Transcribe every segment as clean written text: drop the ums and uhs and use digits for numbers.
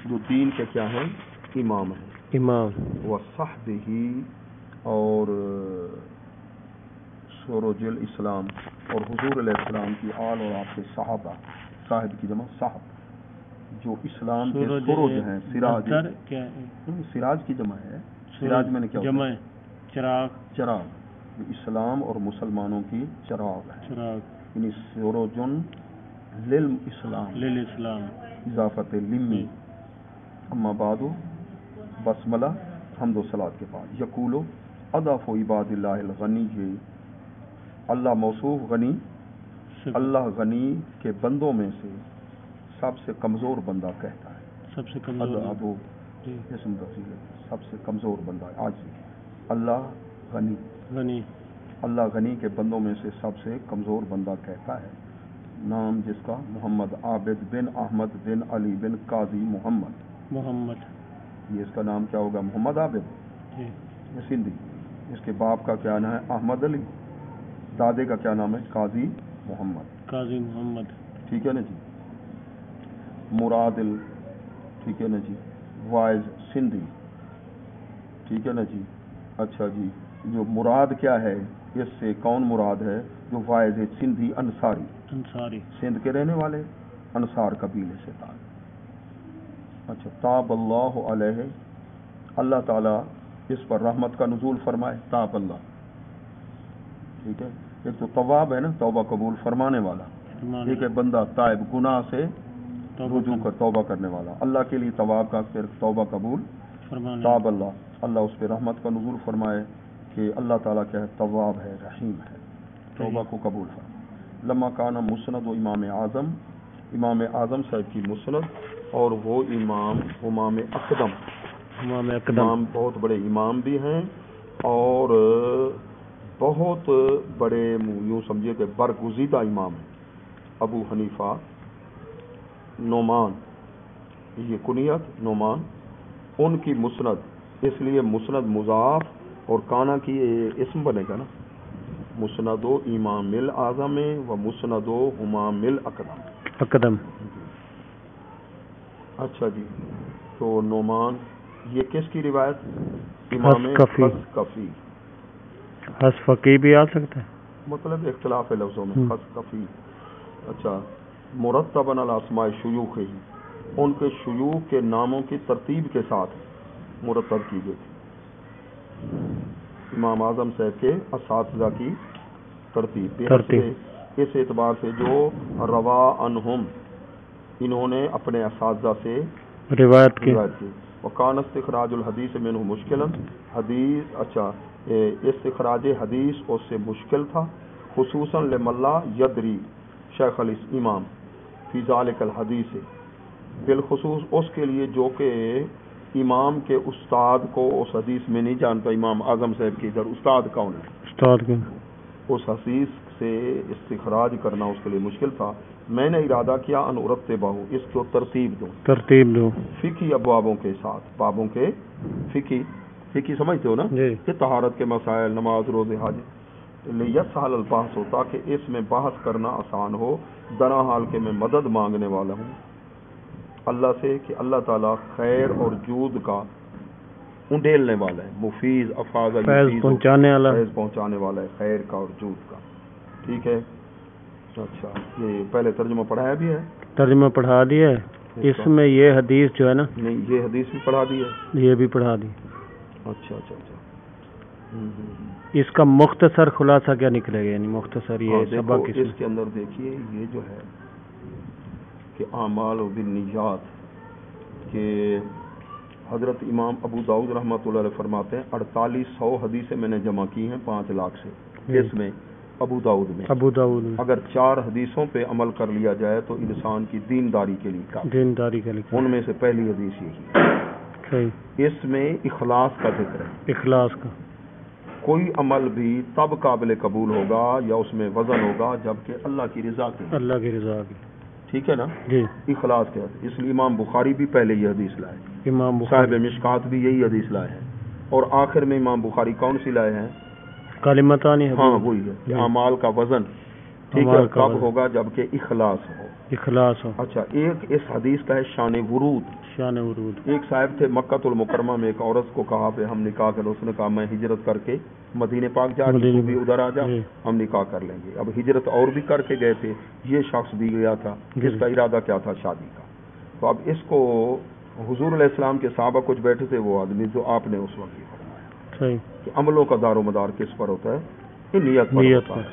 جو دین کے کیا ہیں امام ہیں. امام وصحبہ اور سروج الاسلام اور حضور علیہ السلام کی آل اور آپ کے صحابہ. صاحب کی جمع صاحب جو اسلام کے سروج ہیں. سراج سراج کی جمع ہے. سراج میں نے کیا جمع چراغ. چراغ جو اسلام اور مسلمانوں کی چراغ ہے. یعنی سروجن للاسلام اضافت لمی. اما بعد بسملہ حمد و صلات کے بعد یقولو اضاف عباد اللہ الغنی. اللہ موصوف غنی. اللہ غنی کے بندوں میں سے سب سے کمزور بندہ کہتا ہے. سب سے کمزور ابو اسم تفصیل سب سے کمزور بندہ ہے. آج اللہ غنی. اللہ غنی کے بندوں میں سے سب سے کمزور بندہ کہتا ہے. نام جس کا محمد عابد بن احمد بن علی بن قاضی محمد. یہ اس کا نام کیا ہوگا؟ محمد عابد سندھی. اس کے باپ کا کیا نام ہے؟ احمد علی. دادے کا کیا نام ہے؟ قاضی محمد. ٹھیک ہے نا جی. مرادل. ٹھیک ہے نا جی. وائز سندھی. ٹھیک ہے نا جی. اچھا جی. جو مراد کیا ہے اس سے کون مراد ہے؟ جو وائز سندھی انصاری سندھ کے رہنے والے انصار قبیلے سے تھا. اچھا. تاب اللہ علیہ. اللہ تعالیٰ اس پر رحمت کا نزول فرمائے. تاب اللہ. ٹھیک ہے. ایک تو تواب ہے نا توبہ قبول فرمانے والا. ایک ہے بندہ تائب گناہ سے رجوع کر توبہ کرنے والا. اللہ کے لیے تواب کا پھر توبہ قبول. تاب اللہ. اللہ اس پہ رحمت کا نزول فرمائے کہ اللہ تعالیٰ کیا ہے؟ تواب ہے رحیم ہے. توبہ کو قبول فرمائے. لما کانا مسند و امام اعظم صاحب کی مسند اور وہ امام اقدم. امام بہت بڑے امام بھی ہیں اور بہت بڑے یوں سمجھے کہ برگزیدہ امام ہیں. ابو حنیفہ نعمان یہ کنیت نعمان ان کی مسند. اس لیے مسند مضاف اور کانا کی اسم بنے گا نا. مسند و امام الاعظم و مسند و امام الاقدم. اچھا جی. تو نعمان یہ کس کی روایت؟ امام خسکفی. خسفقی بھی آ سکتا ہے. مطلب اختلاف لفظوں میں خسکفی. اچھا. مرتباً الاسماء شیوخ ہی ان کے شیوخ کے ناموں کی ترتیب کے ساتھ مرتب کی گئی. امام اعظم صاحب کے اساتذہ کی ترتیب اس اعتبار سے جو روا عنہم انہوں نے اپنے اساتذہ سے روایت کی. وکان استخراج الحدیث منہ مشکلا. حدیث اچھا استخراج حدیث اس سے مشکل تھا. خصوصاً لملا یدری شیخ الامام فی ذالک الحدیث. بالخصوص اس کے لیے جو کہ امام کے استاد کو اس حدیث میں نہیں جانتا. امام اعظم صاحب کے ادھر استاد کون ہے؟ استاد کے اس حدیث سے استخراج کرنا اس کے لیے مشکل تھا. میں نے ارادہ کیا ان ارتبہ اس کو ترتیب دو فقہی ابوابوں کے ساتھ. بابوں کے فقہی سمجھتے ہو نا کہ طہارت کے مسائل نماز روزے حج. لیسہل البحث ہوتا کہ اس میں بحث کرنا آسان ہو. درا حال کے میں مدد مانگنے والا ہوں اللہ سے کہ اللہ تعالیٰ خیر اور جود کا انڈیلنے والا ہے. مفیض افاظ فیض پہنچانے والا ہے خیر کا اور جود کا. ٹھیک ہے. اچھا. یہ پہلے ترجمہ پڑھایا بھی ہے. ترجمہ پڑھا دیا ہے. اس میں یہ حدیث جو ہے نا نہیں یہ حدیث بھی پڑھا دی ہے. یہ بھی پڑھا دی. اچھا اچھا اچھا. اس کا مختصر خلاصہ کیا نکلے گا؟ یعنی مختصر یہ سبق اس کے اندر دیکھیے یہ جو ہے کہ اعمال و بالنیات کہ حضرت امام ابو داؤد رحمۃ اللہ علیہ فرماتے ہیں 4800 حدیثیں میں نے جمع کی ہیں 5 لاکھ سے. اس میں ابو داؤد میں اگر 4 حدیثوں پہ عمل کر لیا جائے تو انسان کی دینداری کے لیے ان میں سے پہلی حدیث یہی. اس میں اخلاص کا ذکر ہے. اخلاص کا کوئی عمل بھی تب قابل قبول ہوگا یا اس میں وزن ہوگا جبکہ اللہ کی رضا کی. ٹھیک ہے نا جی. اخلاص کے اس لیے امام بخاری بھی پہلے یہ حدیث لائے. امام صاحب مشکات بھی یہی حدیث لائے ہیں. اور آخر میں امام بخاری کون سی لائے ہیں؟ کلمتانی. ہاں وہی ہے. اعمال کا وزن ٹھیک ہے کب ہوگا جبکہ اخلاص ہو. اخلاص ہو. اچھا. ایک اس حدیث کا ہے شان ورود. شان ورود. ایک صاحب تھے مکہ المکرمہ میں، ایک عورت کو کہا کہ ہم نکاح کریں، اس نے کہا میں ہجرت کر کے مدینے پاک جا رہی ہوں، بھی ادھر آ جا، ہم نکاح کر لیں گے. اب ہجرت اور بھی کر کے گئے تھے، یہ شخص بھی گیا تھا، اس کا ارادہ کیا تھا؟ شادی کا. تو اب اس کو حضور علیہ السلام کے صحابہ کچھ بیٹھے تھے، وہ آدمی جو آپ نے اس وقت یہ فرمایا کہ عملوں کا دار و مدار کس پر ہوتا ہے؟ یہ نیت پر ہوتا ہے.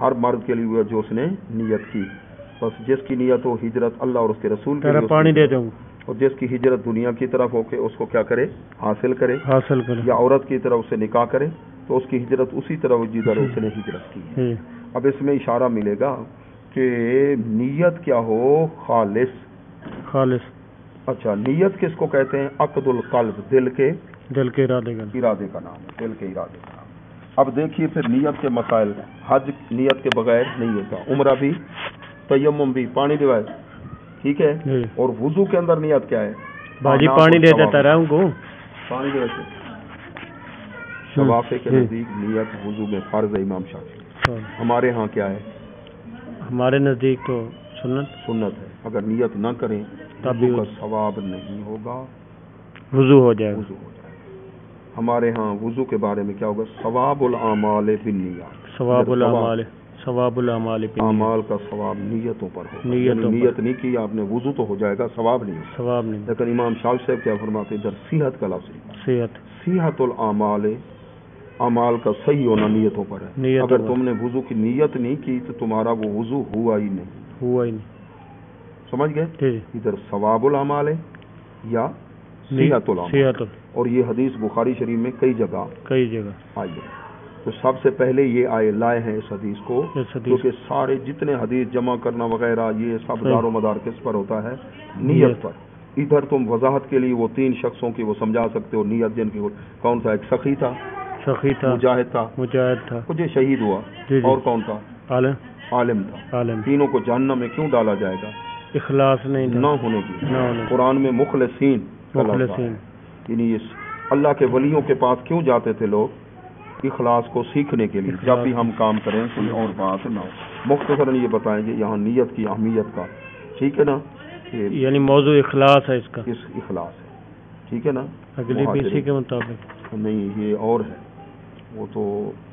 ہر مرد کے لیے جو اس نے نیت کی، بس جس کی نیت ہو ہجرت اللہ اور اس کے رسول کے لیے، پانی دے دوں، اور جس کی ہجرت دنیا کی طرف ہو کے اس کو کیا کرے؟ حاصل کرے، یا عورت کی طرف سے نکاح کرے تو اس کی ہجرت اسی طرف جدھر اس نے ہجرت کی ہے. اب اس میں اشارہ ملے گا کہ نیت کیا ہو؟ خالص. اچھا، نیت کس کو کہتے ہیں؟ عقد القلب، دل کے ارادے کا نام ہے، دل کے ارادے کا نام. اب دیکھیے پھر نیت کے مسائل. حج نیت کے بغیر نہیں ہوتا، عمرہ بھی، تیمم بھی، پانی دیوائے، ٹھیک ہے. اور وضو کے اندر نیت کیا ہے؟ باجی پانی دے دیتا رہا ہوں کو پانی دے دیتے. شوافے کے نزدیک نیت وضو میں فرض ہے، امام شافعی. ہمارے ہاں کیا ہے؟ ہمارے نزدیک تو سنت ہے. اگر نیت نہ کریں تب بھی ثواب نہیں ہوگا، وضو ہو جائے. ہمارے ہاں وضو کے بارے میں کیا ہوگا؟ ثواب الاعمال بالنیات، ثواب الاعمال اعمال کا ثواب نیتوں پر ہوگا. نیت نہیں کی آپ نے، وضو تو ہو جائے گا، ثواب نہیں. لیکن امام شافعی صاحب کیا فرماتے ہیں؟ ادھر صحت کا لفظ، صحت الاعمال، اعمال کا صحیح ہونا نیتوں پر ہے. اگر تم نے وضو کی نیت نہیں کی تو تمہارا وہ وضو ہوا ہی نہیں. سمجھ گئے؟ ادھر ثواب الاعمال ہے یا صحت الاعمال. اور یہ حدیث بخاری شریف میں کئی جگہ آئی ہے. تو سب سے پہلے یہ آئے لائے ہیں اس حدیث کو، کیونکہ سارے جتنے حدیث جمع کرنا وغیرہ یہ سب دار و مدار کس پر ہوتا ہے؟ نیت پر. ادھر تم وضاحت کے لیے وہ 3 شخصوں کی وہ سمجھا سکتے ہو نیت جن کی. کون تھا؟ ایک سخی تھا، مجاہد تھا، مجھے شہید ہوا، اور کون تھا؟ عالم تھا. تینوں کو جہنم میں کیوں ڈالا جائے گا؟ اخلاص نہ ہونے کی. قرآن میں مخلصین، یعنی اللہ کے ولیوں کے پاس کیوں جاتے تھے لوگ؟ اخلاص کو سیکھنے کے لیے. جب بھی ہم کام کریں کوئی اور بات نہ ہو. مختصراً یہ بتائیں گے یہاں نیت کی اہمیت کا، ٹھیک ہے نا؟ یعنی موضوع اخلاص ہے، اس کا اخلاص ہے، ٹھیک ہے نا؟ اگلی بیسی کے مطابق نہیں، یہ اور ہے، وہ تو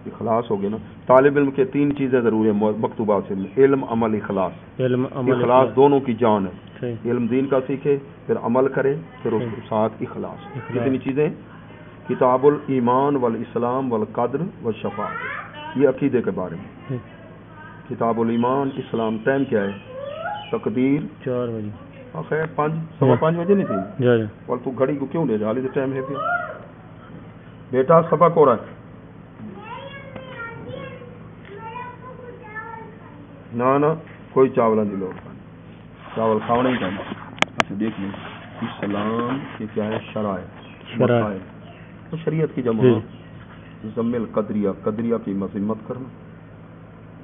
اخلاص ہو گیا نا. طالب علم کے 3 چیزیں ضروری ہیں مکتوبات سے: علم، عمل، اخلاص. اخلاص دونوں کی جان ہے. علم دین کا سیکھے، پھر عمل کرے، پھر اس کے ساتھ اخلاص. کتنی چیزیں؟ کتاب الایمان والاسلام والقدر والشفاعت، یہ عقیدے کے بارے میں. کتاب الایمان، اسلام. ٹائم کیا ہے؟ تقدیر 4 بجے. خیر 5:15 بجے نہیں تھی اور تو گھڑی کو کیوں لے جا لی؟ ٹائم ہے پھر. بیٹا سبق ہو رہا ہے نا کوئی چاول نہیں لوگ چاول کھانا ہی چاہیے. اچھا دیکھ لیں اسلام کے کیا ہے؟ شرائط. شریعت کی جمع ضمن قدریہ، قدریہ کی مذمت کرنا.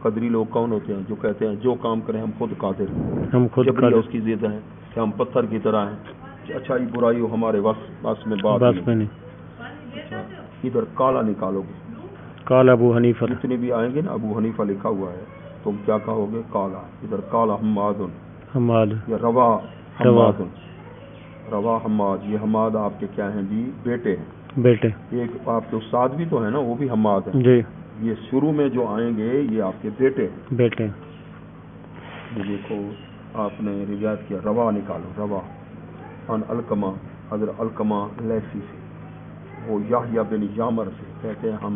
قدری لوگ کون ہوتے ہیں؟ جو کہتے ہیں جو کام کریں ہم خود قادر ہیں. جبریہ اس کی ضد ہے کہ ہم پتھر کی طرح ہیں، اچھائی برائی ہو ہمارے بس میں بات نہیں. اچھا ادھر کالا نکالو گے، کالا ابو حنیفہ. جتنے بھی آئیں گے نا ابو حنیفہ لکھا ہوا ہے، تم کیا کہو گے؟ کالا. ادھر کالا حماد یا روا حماد. روا حماد، یہ حماد آپ کے کیا ہیں جی؟ بیٹے ہیں. ایک آپ کے استاد بھی تو ہے نا، وہ بھی حماد ہیں جی. یہ شروع میں جو آئیں گے یہ آپ کے بیٹے. یہ دیکھو آپ نے روایت کیا، روا نکالو. روا ان القمہ، حضرت القمہ لیسی سے، وہ یحییٰ بن یامر سے کہتے ہیں ہم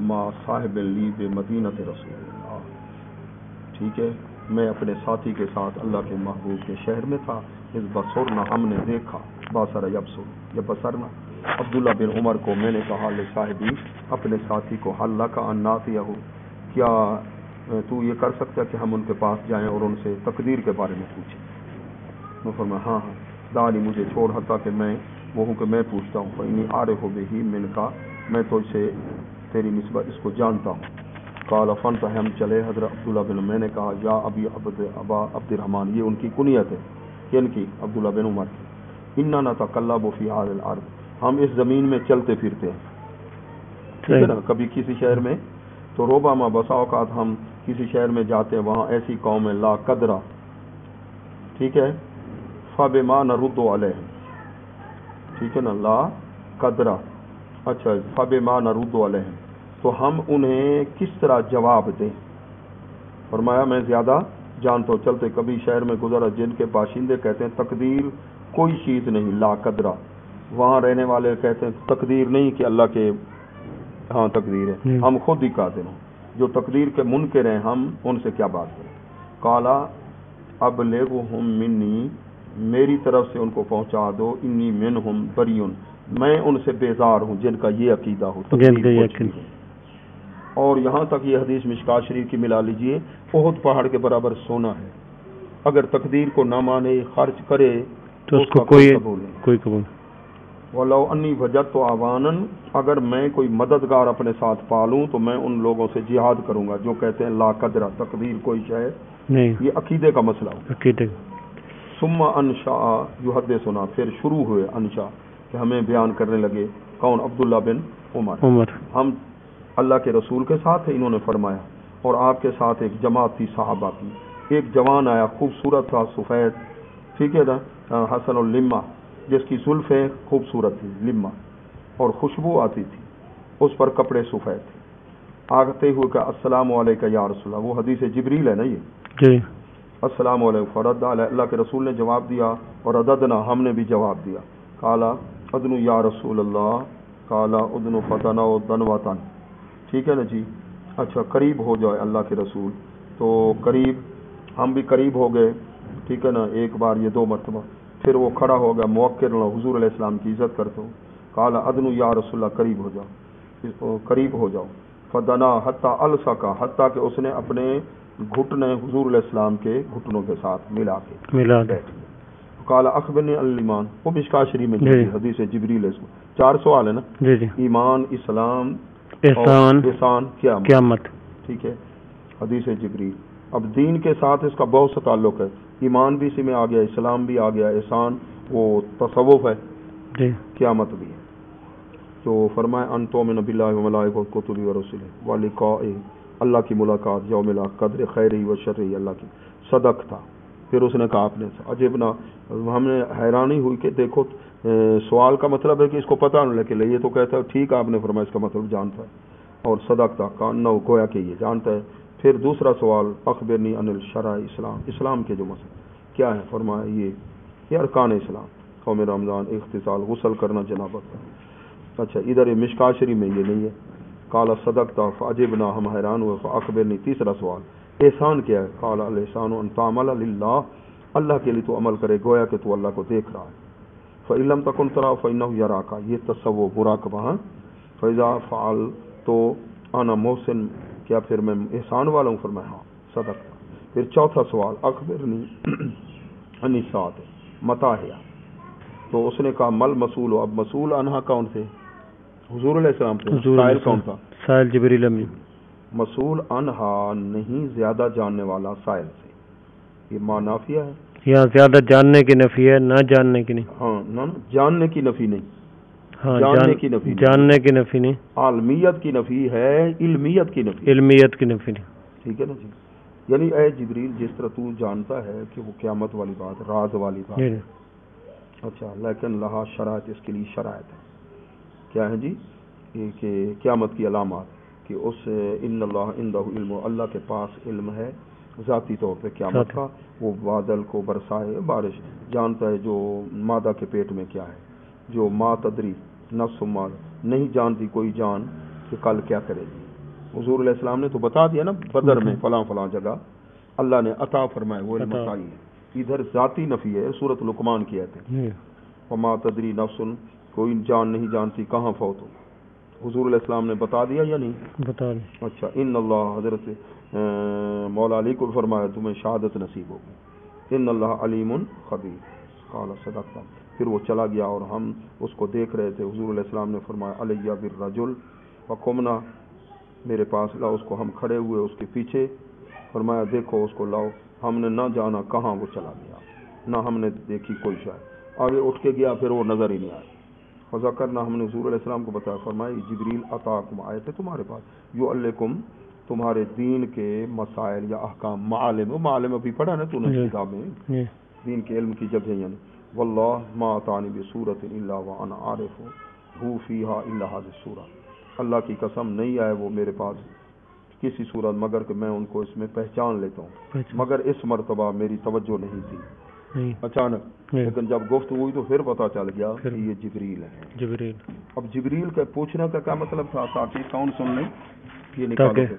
ما صاحب لی بے مدینۃ رسول اللہ. ٹھیک ہے، میں اپنے ساتھی کے ساتھ اللہ کے محبوب کے شہر میں تھا. اس بصرنا، ہم نے دیکھا، باصر یبصر یا بصرنا. عبداللہ بن عمر کو میں نے کہا لصاحبی، اپنے ساتھی کو، حل لک ان ناتیہ، کیا تو یہ کر سکتا ہے کہ ہم ان کے پاس جائیں اور ان سے تقدیر کے بارے میں پوچھیں؟ میں فرمایا ہاں دانی، مجھے چھوڑ، حتیٰ کہ میں وہ ہوں کہ میں پوچھتا ہوں. فإنی عارف بہ من کا، میں تو اسے تیری نسبت اس کو جانتا ہوں. قال فنت، ہم چلے. حضرت عبداللہ بن، میں نے کہا یا ابی ابا عبد الرحمن، یہ ان کی کنیت ہے. کن کی؟ عبداللہ بن عمر کی. انا نتقلب فی هذه الارض، ہم اس زمین میں چلتے پھرتے ہیں، ٹھیک ہے نا؟ کبھی کسی شہر میں تو ربما بسا اوقات ہم کسی شہر میں جاتے ہیں، وہاں ایسی قوم ہے لا قدرہ، ٹھیک ہے، فبما نرد علیہم، ٹھیک ہے نا، لا قدرہ. اچھا فبما نرد علیہم، تو ہم انہیں کس طرح جواب دیں. فرمایا میں زیادہ جانتا ہوں. چلتے کبھی شہر میں گزرا جن کے باشندے کہتے ہیں تقدیر کوئی چیز نہیں، لا قدرہ. وہاں رہنے والے کہتے ہیں تقدیر نہیں کہ اللہ کے ہاں تقدیر ہے، ہم خود ہی قادر ہیں. جو تقدیر کے منکر ہیں ہم ان سے کیا بات کریں. قالا ابلغہم منی، میری طرف سے ان کو پہنچا دو، انی منہم بریون، میں ان سے بیزار ہوں جن کا یہ عقیدہ ہو تقدیر کچھ بھی ہے. اور یہاں تک یہ حدیث مشکات شریف کی ملا لیجئے، احد پہاڑ کے برابر سونا ہے. اگر تقدیر کو نہ مانے، خرچ کرے تو اس کو کوئی قبول. وَلَوْ أَنِّي وَجَدْتُ عَوَانًا، اگر میں کوئی مددگار اپنے ساتھ پالوں تو میں ان لوگوں سے جہاد کروں گا جو کہتے ہیں لا قدرہ، تقدیر کوئی شے نہیں. یہ عقیدے کا مسئلہ ہو. عقیدے. ثم انشاء یحدثنا، پھر شروع ہوئے انشاء کہ ہمیں بیان کرنے لگے. کون؟ عبداللہ بن عمر. ہم اللہ کے رسول کے ساتھ ہیں، انہوں نے فرمایا، اور آپ کے ساتھ ایک جماعت تھی صحابہ کی. ایک جوان آیا، خوبصورت تھا، سفید، ٹھیک ہے نا، حسن اللمہ، جس کی زلفیں خوبصورت تھی، لمہ، اور خوشبو آتی تھی، اس پر کپڑے سفید تھے. آگتے ہوئے کہ السلام علیکہ یا رسول اللہ، وہ حدیث جبریل ہے نا یہ جی. السلام علیکم. فرد علیہ، اللہ کے رسول نے جواب دیا، اور رددنا، ہم نے بھی جواب دیا. قالا ادنو یا رسول اللہ، قالا ادنو فتنا و دنوتن. ٹھیک ہے نا جی. اچھا قریب ہو جائے اللہ کے رسول. تو قریب، ہم بھی قریب ہو گئے، ٹھیک ہے نا، ایک بار یہ 2 مرتبہ. پھر وہ کھڑا ہو گیا، موقر حضور علیہ السلام کی عزت کرتا ہوں. قال ادنو یا رسول اللہ، قریب ہو جاؤ، قریب ہو جاؤ. فدنا حتی الصقا، حتیٰ کہ اس نے اپنے گھٹنے حضور علیہ السلام کے گھٹنوں کے ساتھ ملا کے. قال اخبرنی عن الایمان، وہ مشکات شریف میں حدیث جبریل ہے. 4 سوال ہے نا جی. ایمان، اسلام، احسان، قیامت. ٹھیک ہے، حدیث جبریل. اب دین کے ساتھ اس کا بہت سا تعلق ہے. ایمان بھی اسی میں آ گیا، اسلام بھی آ گیا، احسان وہ تصوف ہے جی، قیامت بھی ہے. تو فرمائے ان تؤمن باللہ وملائکتہ وکتبہ ورسلہ ولقائہ، اللہ کی ملاقات، یوم الاخر، قدر خیرہ و شرہ، اللہ کی. صدق تھا. پھر اس نے کہا آپ نے عجبنا، ہم نے حیرانی ہوئی کہ دیکھو سوال کا مطلب ہے کہ اس کو پتہ نہ لگے، یہ تو کہتا ہے ٹھیک آپ نے فرمایا اس کا مطلب جانتا ہے. اور صدق تھا، کانہ گویا کہ یہ جانتا ہے. پھر دوسرا سوال اخبرنی عن الشرع، اسلام، اسلام کے جو مسئلے کیا ہے. فرمایا یہ ارکان اسلام، قوم رمضان، اغتسال، غسل کرنا جنابت کا. اچھا ادھر مشکات شریف میں یہ نہیں ہے. قال صدقتا فعجبنا، ہم حیران ہوئے. فاخبرنی، تیسرا سوال احسان کیا ہے. قال الاحسان ان تعمل للہ، اللہ کے لیے تو عمل کرے گویا کہ تو اللہ کو دیکھ رہا ہے. فإن لم تكن ترى فإنه يراك، یہ تصوف مراقبہ. فإذا فعل، تو انا محسن، کیا پھر میں احسان والا ہوں. فرمایا ہاں، صدقتا. پھر چوتھا سوال اخبرنی عن الساعۃ متى هي، تو اس نے کہا مل مسئول، اب مسئول عنہا کون تھے؟ حضور علیہ السلام تھے. سائل کون تھا؟ سائل جبریل امین. مسئول عنہا نہیں زیادہ جاننے والا سائل سے، یہ ماں نافیہ ہے. یا زیادہ جاننے کی نفی ہے، نہ جاننے کی نہیں. ہاں، نہ جاننے کی نفی نہیں. ہاں، جاننے کی نفی، جاننے کی نفی نہیں. عالمیت کی نفی ہے، علمیت کی نفی، علمیت کی نفی نہیں. ٹھیک ہے نا جی. یعنی اے جبریل، جس طرح تو جانتا ہے کہ وہ قیامت والی بات، راز والی بات، اچھا، لیکن لہا شرائط، اس کے لیے شرائط ہے. کیا ہے جی؟ کہ قیامت کی علامات، کہ اس ان اللہ عندہ علم، اللہ کے پاس علم ہے ذاتی طور پہ قیامت کا. وہ بادل کو برسائے، بارش جانتا ہے، جو مادہ کے پیٹ میں کیا ہے، جو ما تدری نفس ما، نہیں جانتی کوئی جان کہ کل کیا کرے گی. حضور علیہ السلام نے تو بتا دیا نا بدر میں فلاں فلاں جگہ اللہ نے عطا فرمائے، وہ علم عطائی ہے. ادھر ذاتی نفی ہے، سورۃ لقمان کی آیت ہے. وما تدری نفس، کوئی جان نہیں جانتی کہاں فوت ہو. حضور علیہ السلام نے بتا دیا یا نہیں؟ بتا دیا. اچھا. ان اللہ، حضرت مولا علی کو فرمایا تمہیں شہادت نصیب ہوگی. ان اللہ علیم خبیر. قال صدقت. پھر وہ چلا گیا اور ہم اس کو دیکھ رہے تھے. حضور علیہ السلام نے فرمایا علیہ بالرجل وقمنا، میرے پاس لاؤ اس کو. ہم کھڑے ہوئے اس کے پیچھے. فرمایا دیکھو اس کو لاؤ. ہم نے نہ جانا کہاں وہ چلا گیا، نہ ہم نے دیکھی کوئی شاید. آگے اٹھ کے گیا، پھر وہ نظر ہی نہیں آیا. فذکرنا، ہم نے حضور علیہ السلام کو بتایا. فرمایا جبریل عطاکم، آئے تھے تمہارے پاس، یعلمکم، تمہارے دین کے مسائل یا احکام. معالم، وہ معالم ابھی پڑھا نا تو نے کتاب میں، دین کے علم کی جگہ. یعنی واللہ ما اتانی بصورت الا وانا عارف ہو فیہا الا ھذہ السورہ، اللہ کی قسم نہیں آئے وہ میرے پاس کسی صورت مگر کہ میں ان کو اس میں پہچان لیتا ہوں، مگر اس مرتبہ میری توجہ نہیں تھی اچانک، لیکن جب گفتگو ہوئی تو پھر پتہ چل گیا کہ یہ جبریل ہیں۔ جبریل، اب جبریل کا پوچھنے کا کیا مطلب تھا؟ تاکہ کون سن لیں، یہ نکالو پھر